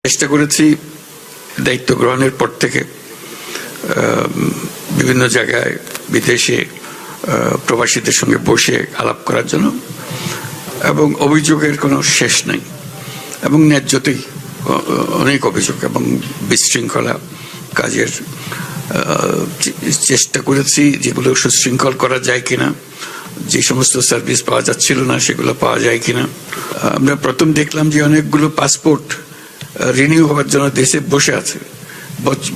চেষ্টা করেছি দায়িত্ব গ্রহণের পর থেকে বিভিন্ন জায়গায় বিদেশে প্রবাসীদের সঙ্গে বসে আলাপ করার জন্য, এবং অভিযোগের কোনো শেষ নেই এবং ন্যায্যতেই অনেক অভিযোগ এবং বিশৃঙ্খলা কাজের চেষ্টা করেছি যেগুলো সুশৃঙ্খল করা যায় কিনা, যে সমস্ত সার্ভিস পাওয়া যাচ্ছিল না সেগুলো পাওয়া যায় কিনা। আমরা প্রথম দেখলাম যে অনেকগুলো পাসপোর্ট রিনিউ হওয়ার জন্য দেশে বসে আছে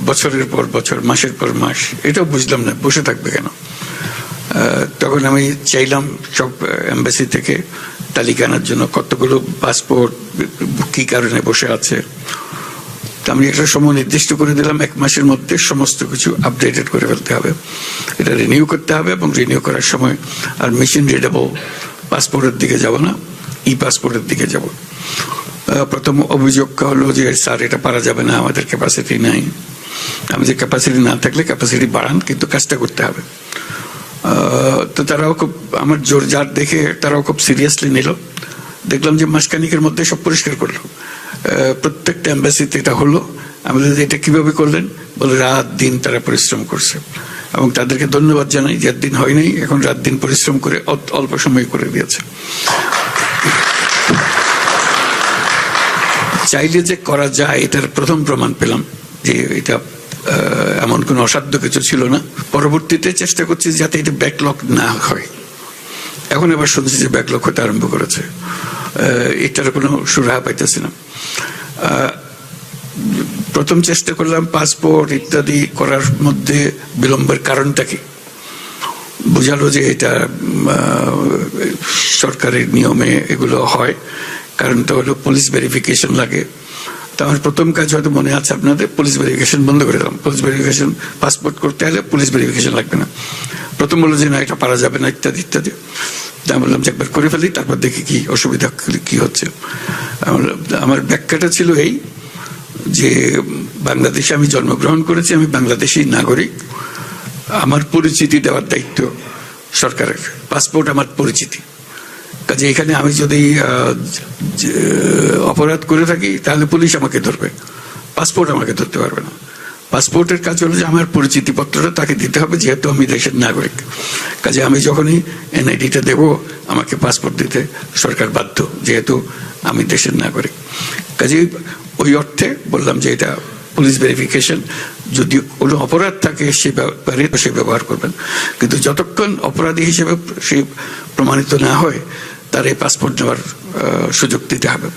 বছরের পর বছর, মাসের পর মাস। এটাও বুঝলাম না বসে থাকবে কেন। তখন আমি চাইলাম সব এম্বাসি থেকে তালিকা আনার জন্য কতগুলো পাসপোর্ট কি কারণে বসে আছে। আমি একটা সময় নির্দিষ্ট করে দিলাম, 1 মাসের মধ্যে সমস্ত কিছু আপডেটেড করে ফেলতে হবে, এটা রিনিউ করতে হবে। এবং রিনিউ করার সময় আর মেশিন রিডেবল পাসপোর্টের দিকে যাব না, ই পাসপোর্টের দিকে যাব। প্রথম অভিযোগ হলো যে স্যার এটা পারা যাবে না, আমাদের ক্যাপাসিটি নাই। আমি যে ক্যাপাসিটি না থাকলে ক্যাপাসিটি বাড়ান, কিন্তু কাজটা করতে হবে। তো তারাও খুব আমার জোর জার দেখে তারাও খুব সিরিয়াসলি নিল। দেখলাম যে মাসখানিকের মধ্যে সব পরিষ্কার করলো, প্রত্যেকটা এম্বাসিতে এটা হলো। আমাদের এটা কিভাবে করলেন বলে, রাত দিন তারা পরিশ্রম করছে এবং তাদেরকে ধন্যবাদ জানাই যে দিন হয় নাই, এখন রাত দিন পরিশ্রম করে অল্প সময় করে দিয়েছে। চাইলে যে করা যায় এটার প্রথম প্রমাণ পেলাম যে এটা এমন কোনো অসাধ্য কিছু ছিল না। পরবর্তীতে চেষ্টা করছি যাতে এটা ব্যাকলগ না হয়। এখন এবার শুনছি যে ব্যাকলগ হতে আরম্ভ করেছে, এটার কোনো সুরাহা পাইতেছি না। প্রথম চেষ্টা করলাম পাসপোর্ট ইত্যাদি করার মধ্যে বিলম্বের কারণটা কি, বোঝালো যে এটা সরকারের নিয়মে এগুলো হয়। কারণটা হলো পুলিশ ভেরিফিকেশন লাগে। তো আমার প্রথম কাজ হয়তো মনে আছে আপনাদের, পুলিশ ভেরিফিকেশন বন্ধ করে দিলাম। পুলিশ ভেরিফিকেশন পাসপোর্ট করতে হলে পুলিশ ভেরিফিকেশন লাগবে না। প্রথম বললো যে না এটা পারা যাবে না ইত্যাদি ইত্যাদি। আমি বললাম যে একবার করে ফেলি, তারপর দেখি কি অসুবিধা কি হচ্ছে। আমার ব্যাখ্যাটা ছিল এই যে বাংলাদেশে আমি জন্মগ্রহণ করেছি, আমি বাংলাদেশী নাগরিক, আমার পরিচিতি দেওয়ার দায়িত্ব সরকারের। পাসপোর্ট আমার পরিচিতি, কাজে এখানে আমি যদি অপরাধ করে থাকি তাহলে পুলিশ আমাকে ধরবে, পাসপোর্ট আমাকে ধরতে পারবে না। পাসপোর্টের কাজ হলো যে আমার পরিচিতি পত্রটা তাকে দিতে হবে, যেহেতু আমি দেশের নাগরিক। কাজে আমি যখনই এনআইডিটা দেব আমাকে পাসপোর্ট দিতে সরকার বাধ্য, যেহেতু আমি দেশের নাগরিক। কাজে ওই অর্থে বললাম যে এটা পুলিশ ভেরিফিকেশন, যদি কোনো অপরাধ থাকে সে ব্যাপারে সে ব্যবহার করবেন, কিন্তু যতক্ষণ অপরাধী হিসেবে সে প্রমাণিত না হয় তার এই পাসপোর্ট নেওয়ার সুযোগ দিতে হবে।